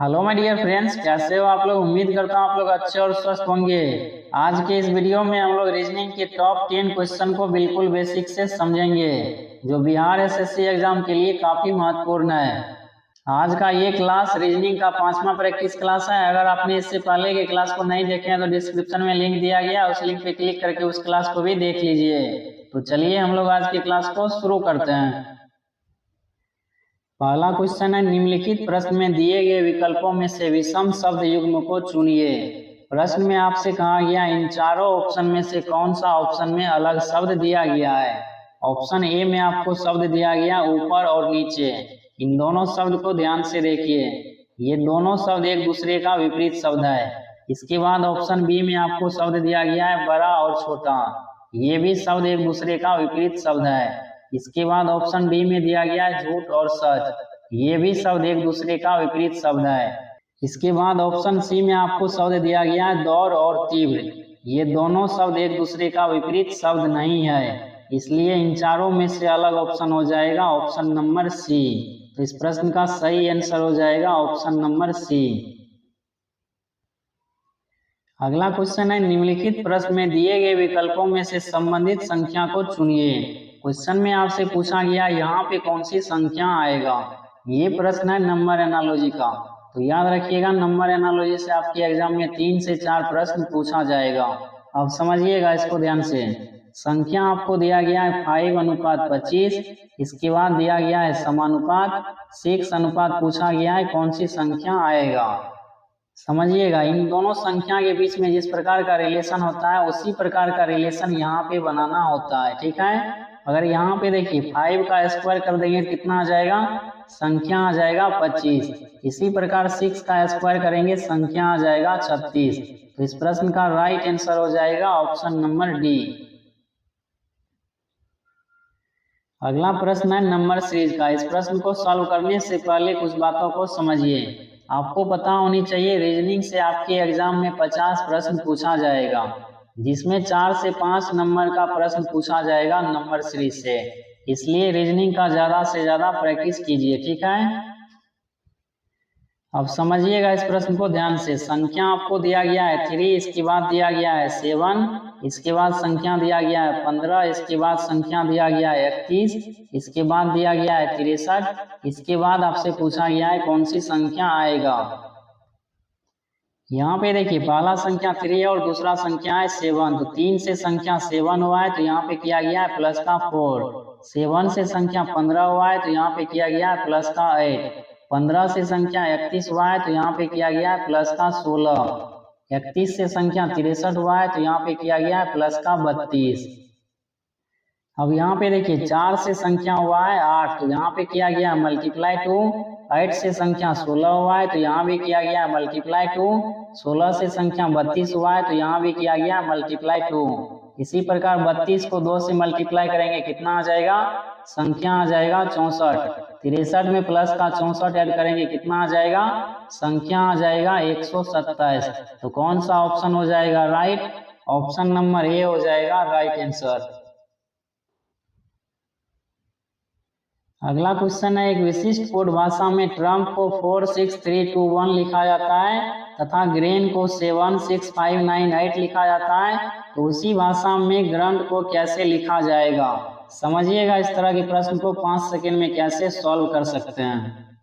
Hello my dear friends, कैसे हो आप लोग। उम्मीद करता हूँ आप लोग अच्छे और स्वस्थ होंगे। आज के इस वीडियो में हम लोग रीजनिंग के टॉप 10 क्वेश्चन को बिल्कुल बेसिक से समझेंगे, जो बिहार एसएससी एग्जाम के लिए काफी महत्वपूर्ण है। आज का ये क्लास रीजनिंग का 5वां प्रैक्टिस क्लास है। अगर आपने इससे पहले के क्लास को नहीं देखे हैं तो डिस्क्रिप्शन में लिंक दिया गया, उस लिंक पे क्लिक करके उस क्लास को भी देख लीजिए। तो चलिए हम लोग आज की क्लास को शुरू करते हैं। पहला क्वेश्चन है, निम्नलिखित प्रश्न में दिए गए विकल्पों में से विषम शब्द युग्म को चुनिए। प्रश्न में आपसे कहा गया इन चारों ऑप्शन में से कौन सा ऑप्शन में अलग शब्द दिया गया है। ऑप्शन ए में आपको शब्द दिया गया ऊपर और नीचे। इन दोनों शब्द को ध्यान से देखिए, ये दोनों शब्द एक दूसरे का विपरीत शब्द है। इसके बाद ऑप्शन बी में आपको शब्द दिया गया है बड़ा और छोटा, ये भी शब्द एक दूसरे का विपरीत शब्द है। इसके बाद ऑप्शन डी में दिया गया है झूठ और सच, ये भी शब्द एक दूसरे का विपरीत शब्द है। इसके बाद ऑप्शन सी में आपको शब्द दिया गया है दौड़ और तीव्र, ये दोनों शब्द एक दूसरे का विपरीत शब्द नहीं है, इसलिए इन चारों में से अलग ऑप्शन हो जाएगा ऑप्शन नंबर सी। तो इस प्रश्न का सही आंसर हो जाएगा ऑप्शन नंबर सी। अगला क्वेश्चन है, निम्नलिखित प्रश्न में दिए गए विकल्पों में से संबंधित संख्या को चुनिए। क्वेश्चन में आपसे पूछा गया यहाँ पे कौन सी संख्या आएगा। ये प्रश्न है नंबर एनालॉजी का, तो याद रखिएगा नंबर एनालॉजी से आपके एग्जाम में 3 से 4 प्रश्न पूछा जाएगा। अब समझिएगा इसको ध्यान से। संख्या आपको दिया गया है 5:25, इसके बाद दिया गया है समानुपात, 6 अनुपात पूछा गया है, कौन सी संख्या आएगा। समझिएगा, इन दोनों संख्या के बीच में जिस प्रकार का रिलेशन होता है उसी प्रकार का रिलेशन यहाँ पे बनाना होता है, ठीक है। अगर यहाँ पे देखिए 5 का स्क्वायर कर देंगे तो कितना आ जाएगा, संख्या आ जाएगा 25। इसी प्रकार 6 का स्क्वायर करेंगे, संख्या आ जाएगा 36। तो इस प्रश्न का राइट आंसर हो जाएगा ऑप्शन नंबर डी। अगला प्रश्न है नंबर सीरीज का। इस प्रश्न को सॉल्व करने से पहले कुछ बातों को समझिए। आपको पता होनी चाहिए रीजनिंग से आपके एग्जाम में 50 प्रश्न पूछा जाएगा, जिसमें 4 से 5 नंबर का प्रश्न पूछा जाएगा नंबर सीरीज से। इसलिए रीजनिंग का ज्यादा से ज्यादा प्रैक्टिस कीजिए, ठीक है। अब समझिएगा इस प्रश्न को ध्यान से। संख्या आपको दिया गया है 3, इसके बाद दिया गया है 7, इसके बाद संख्या दिया गया है 15, इसके बाद संख्या दिया गया है 31, इसके बाद दिया गया है 63, इसके बाद आपसे पूछा गया है कौन सी संख्या आएगा। यहाँ पे देखिए पहला संख्या 3 है और दूसरा संख्या है 7, तो 3 से संख्या 7 हुआ है तो यहाँ पे किया गया है प्लस का 4। 7 से संख्या 15 हुआ है तो यहाँ पे किया गया है प्लस का 8। 15 से संख्या 31 हुआ है तो यहाँ पे किया गया है प्लस का 16। 31 से संख्या 63 हुआ है तो यहाँ पे किया गया है प्लस का 32। अब यहाँ पे देखिए 4 से संख्या हुआ है 8, तो यहाँ पे किया गया है मल्टीप्लाई 2। 8 से संख्या 16 हुआ है तो यहाँ भी किया गया है मल्टीप्लाई 2। 16 से संख्या 32 हुआ है तो यहाँ भी किया गया है मल्टीप्लाई 2। इसी प्रकार 32 को 2 से मल्टीप्लाई करेंगे, कितना आ जाएगा, संख्या आ जाएगा 64। 63 में प्लस का 64 ऐड करेंगे, कितना आ जाएगा, संख्या आ जाएगा 127। तो कौन सा ऑप्शन हो जाएगा राइट, ऑप्शन नंबर ए हो जाएगा राइट आंसर। अगला क्वेश्चन है, एक विशिष्ट कोड भाषा में ट्रम्प को 4 6 3 2 1 लिखा जाता है तथा ग्रेन को 7 6 5 9 8 लिखा जाता है, तो उसी भाषा में ग्रंथ को कैसे लिखा जाएगा। समझिएगा इस तरह के प्रश्न को 5 सेकंड में कैसे सॉल्व कर सकते हैं।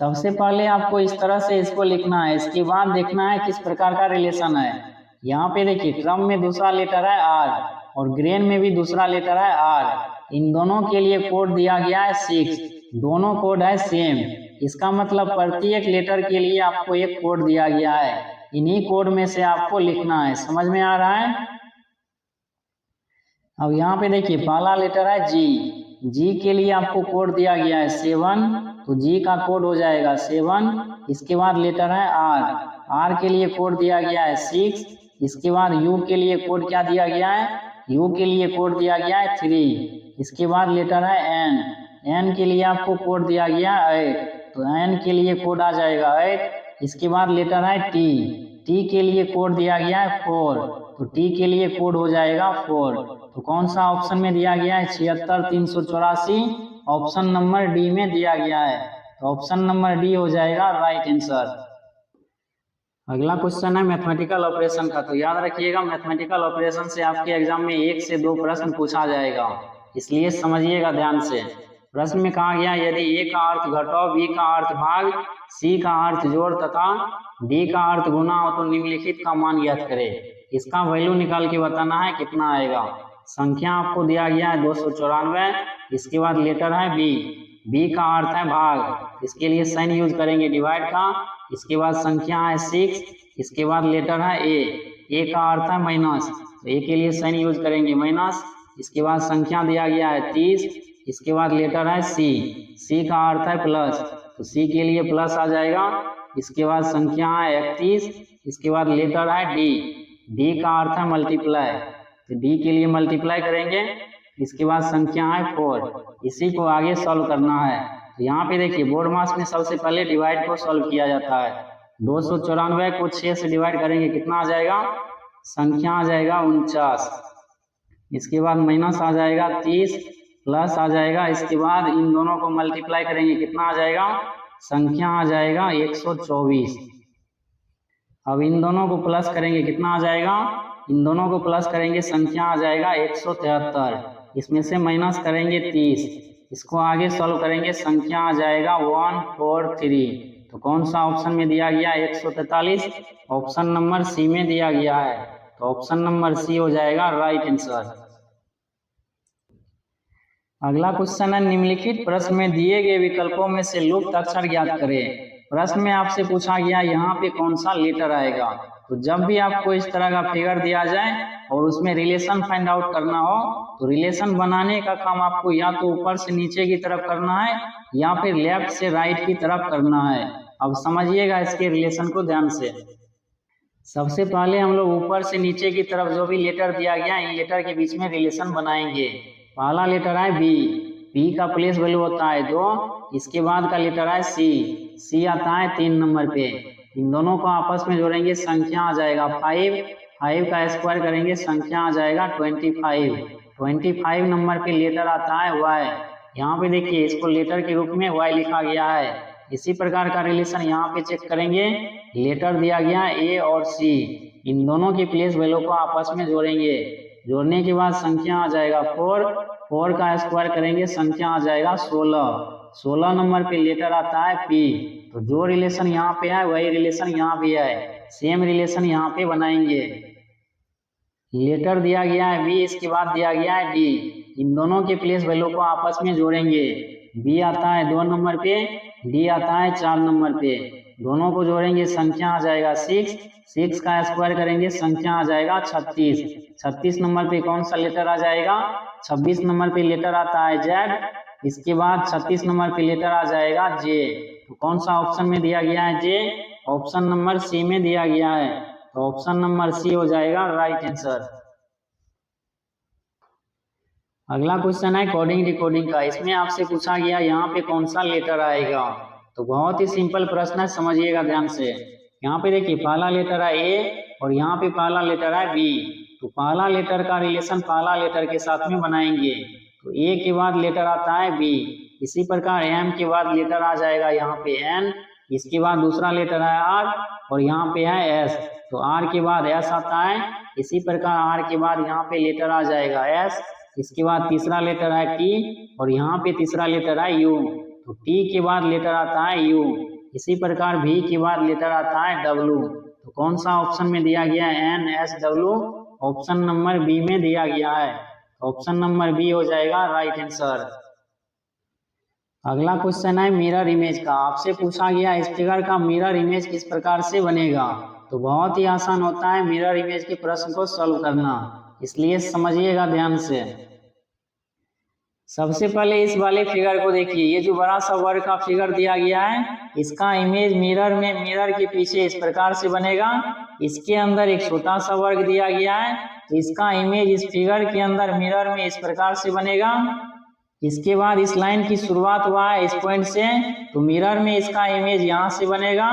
सबसे पहले आपको इस तरह से इसको लिखना है, इसके बाद देखना है किस प्रकार का रिलेशन है। यहाँ पे देखिए ट्रम्प में दूसरा लेटर है आर और ग्रेन में भी दूसरा लेटर है आर। इन दोनों के लिए कोड दिया गया है 6, दोनों कोड है सेम। इसका मतलब प्रत्येक लेटर के लिए आपको एक कोड दिया गया है, इन्हीं कोड में से आपको लिखना है। समझ में आ रहा है। अब यहाँ पे देखिए पहला लेटर है जी, जी के लिए आपको कोड दिया गया है 7, तो जी का कोड हो जाएगा 7। इसके बाद लेटर है आर, आर के लिए कोड दिया गया है 6। इसके बाद यू के लिए कोड क्या दिया गया है, यू के लिए कोड दिया गया है 3। इसके बाद लेटर है एन, एन के लिए आपको कोड दिया गया है 8, तो एन के लिए कोड आ जाएगा 8। इसके बाद लेटर है टी, टी के लिए कोड दिया गया है 4, तो टी के लिए कोड हो जाएगा 4। तो कौन सा ऑप्शन में दिया गया है 76 384, ऑप्शन नंबर डी में दिया गया है। तो ऑप्शन नंबर डी हो जाएगा राइट आंसर। अगला क्वेश्चन है मैथमेटिकल ऑपरेशन का। तो याद रखिएगा मैथमेटिकल ऑपरेशन से आपके एग्जाम में 1 से 2 प्रश्न पूछा जाएगा, इसलिए समझिएगा ध्यान से। प्रश्न में कहा गया यदि ए का अर्थ घटाव, बी का अर्थ भाग, सी का अर्थ जोड़ तथा डी का अर्थ गुना हो तो निम्नलिखित का मान ज्ञात करें। इसका वैल्यू निकाल के बताना है कितना आएगा। संख्या आपको दिया गया है 294, इसके बाद लेटर है बी का अर्थ है भाग, इसके लिए साइन यूज करेंगे डिवाइड का। इसके बाद संख्या है 6, इसके बाद लेटर है ए का अर्थ है माइनस, तो ए के लिए साइन यूज करेंगे माइनस। इसके बाद संख्या दिया गया है 30, इसके बाद लेटर है सी का अर्थ है प्लस, तो सी के लिए प्लस आ जाएगा। इसके बाद संख्या है 31, इसके बाद लेटर है डी का अर्थ है मल्टीप्लाई, तो डी के लिए मल्टीप्लाई करेंगे। इसके बाद संख्या है 4, इसी को आगे सॉल्व करना है। तो यहाँ पे देखिए बोर्ड मास में सबसे पहले डिवाइड को सॉल्व किया जाता है। 294 को 6 से डिवाइड करेंगे कितना आ जाएगा, संख्या आ जाएगा 49। इसके बाद माइनस आ जाएगा 30, प्लस आ जाएगा। इसके बाद इन दोनों को मल्टीप्लाई करेंगे कितना आ जाएगा, संख्या आ जाएगा 124। अब इन दोनों को प्लस करेंगे कितना आ जाएगा, इन दोनों को प्लस करेंगे संख्या आ जाएगा 173। इसमें से माइनस करेंगे 30, इसको आगे सॉल्व करेंगे संख्या आ जाएगा 143। तो कौन सा ऑप्शन में दिया गया 143, ऑप्शन नंबर सी में दिया गया है, तो ऑप्शन नंबर सी हो जाएगा राइट आंसर। अगला क्वेश्चन है निम्नलिखित प्रश्न में दिए गए विकल्पों में से लुप्त अक्षर ज्ञात करें। प्रश्न में आपसे पूछा गया यहाँ पे कौन सा लेटर आएगा। तो जब भी आपको इस तरह का फिगर दिया जाए और उसमें रिलेशन फाइंड आउट करना हो तो रिलेशन बनाने का काम आपको या तो ऊपर से नीचे की तरफ करना है या फिर लेफ्ट से राइट की तरफ करना है। अब समझिएगा इसके रिलेशन को ध्यान से। सबसे पहले हम लोग ऊपर से नीचे की तरफ जो भी लेटर दिया गया है इन लेटर के बीच में रिलेशन बनाएंगे। पहला लेटर है बी का प्लेस वैल्यू होता है 2, इसके बाद का लेटर है सी आता है 3 नंबर पे। इन दोनों को आपस में जोड़ेंगे संख्या आ जाएगा 5 का स्क्वायर करेंगे संख्या आ जाएगा 25 नंबर पे लेटर आता है वाई। यहाँ पे देखिए इसको लेटर के रूप में वाई लिखा गया है। इसी प्रकार का रिलेशन यहाँ पे चेक करेंगे, लेटर दिया गया ए और सी, इन दोनों की प्लेस वैल्यू को आपस में जोड़ेंगे। जोड़ने के बाद संख्या आ जाएगा 4 का स्क्वायर करेंगे संख्या आ जाएगा 16 नंबर पे लेटर आता है पी। तो जो रिलेशन यहाँ पे है वही रिलेशन यहाँ भी है, सेम रिलेशन यहाँ पे बनाएंगे। लेटर दिया गया है बी, इसके बाद दिया गया है डी, इन दोनों के प्लेस वैल्यू को आपस में जोड़ेंगे। बी आता है 2 नंबर पे, डी आता है 4 नंबर पे, दोनों को जोड़ेंगे संख्या आ जाएगा 6 का स्क्वायर करेंगे संख्या आ जाएगा 36 नंबर पे कौन सा लेटर आ जाएगा, 26 नंबर पे लेटर आता है जेड, इसके बाद 36 नंबर पे लेटर आ जाएगा जे। तो कौन सा ऑप्शन में दिया गया है जे, ऑप्शन नंबर सी में दिया गया है, तो ऑप्शन नंबर सी हो जाएगा राइट आंसर। अगला क्वेश्चन है कोडिंग डिकोडिंग का। इसमें आपसे पूछा गया यहाँ पे कौन सा लेटर आएगा। तो बहुत ही सिंपल प्रश्न है, समझिएगा ध्यान से। यहाँ पे देखिए पहला लेटर है ए और यहाँ पे पहला लेटर है बी। तो पहला लेटर का रिलेशन पहला लेटर के साथ में बनाएंगे। तो ए के बाद लेटर आता है बी, इसी प्रकार एम के बाद लेटर आ जाएगा यहाँ पे एन, इसके बाद दूसरा लेटर है आर और यहाँ पे है एस। तो आर के बाद एस आता है, इसी प्रकार आर के बाद यहाँ पे लेटर आ जाएगा एस, इसके बाद तीसरा लेटर है टी और यहाँ पे तीसरा लेटर है यू। तो टी के बाद लेटर आता है यू, इसी प्रकार भी के बाद लेटर आता है डब्लू। तो कौन सा ऑप्शन में दिया गया है N S W, option number B में दिया गया है, ऑप्शन नंबर बी हो जाएगा राइट आंसर। अगला क्वेश्चन है मिरर इमेज का। आपसे पूछा गया इस फिगर का मिरर इमेज किस प्रकार से बनेगा। तो बहुत ही आसान होता है मिरर इमेज के प्रश्न को सॉल्व करना, इसलिए समझिएगा ध्यान से। सबसे पहले इस वाले फिगर को देखिए, ये जो बड़ा सा वर्ग का फिगर दिया गया है इसका इमेज मिरर में मिरर के पीछे इस प्रकार से बनेगा। इसके अंदर एक छोटा सा वर्ग दिया गया है तो इसका इमेज इस फिगर के अंदर मिरर में इस प्रकार से बनेगा। इसके बाद इस लाइन की शुरुआत हुआ है इस पॉइंट से, तो मिरर में इसका इमेज यहाँ से बनेगा।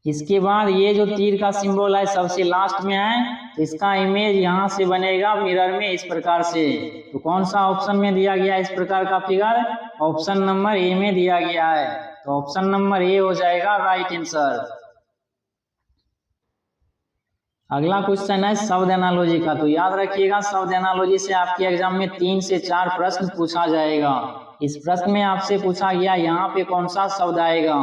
इसके बाद ये जो तीर का सिंबल है सबसे लास्ट में है, तो इसका इमेज यहाँ से बनेगा मिरर में इस प्रकार से। तो कौन सा ऑप्शन में दिया गया इस प्रकार का फिगर, ऑप्शन नंबर ए में दिया गया है, तो ऑप्शन नंबर ए हो जाएगा राइट आंसर। अगला क्वेश्चन है शब्द एनालॉजी का, तो याद रखिएगा शब्द एनालॉजी से आपके एग्जाम में 3 से 4 प्रश्न पूछा जाएगा। इस प्रश्न में आपसे पूछा गया यहाँ पे कौन सा शब्द आएगा,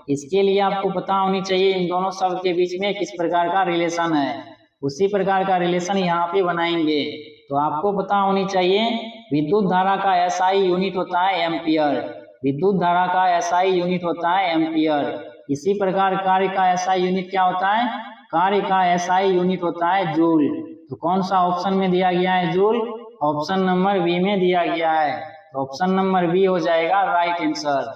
इसके लिए आपको पता होनी चाहिए इन दोनों शब्द के बीच में किस प्रकार का रिलेशन है, उसी प्रकार का रिलेशन यहाँ पे बनाएंगे। तो आपको पता होनी चाहिए विद्युत धारा का एसआई यूनिट होता है एम्पियर, विद्युत धारा का एसआई यूनिट होता है एम्पियर। इसी प्रकार कार्य का एसआई यूनिट क्या होता है, कार्य का एसआई यूनिट होता है जूल। तो कौन सा ऑप्शन में दिया गया है जूल, ऑप्शन नंबर बी में दिया गया है, तो ऑप्शन नंबर बी हो जाएगा राइट आंसर।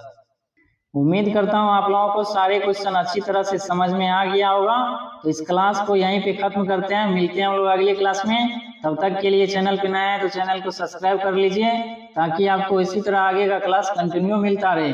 उम्मीद करता हूँ आप लोगों को सारे क्वेश्चन अच्छी तरह से समझ में आ गया होगा। तो इस क्लास को यहीं पे खत्म करते हैं, मिलते हैं हम लोग अगली क्लास में। तब तक के लिए चैनल पे नया है तो चैनल को सब्सक्राइब कर लीजिए ताकि आपको इसी तरह आगे का क्लास कंटिन्यू मिलता रहे।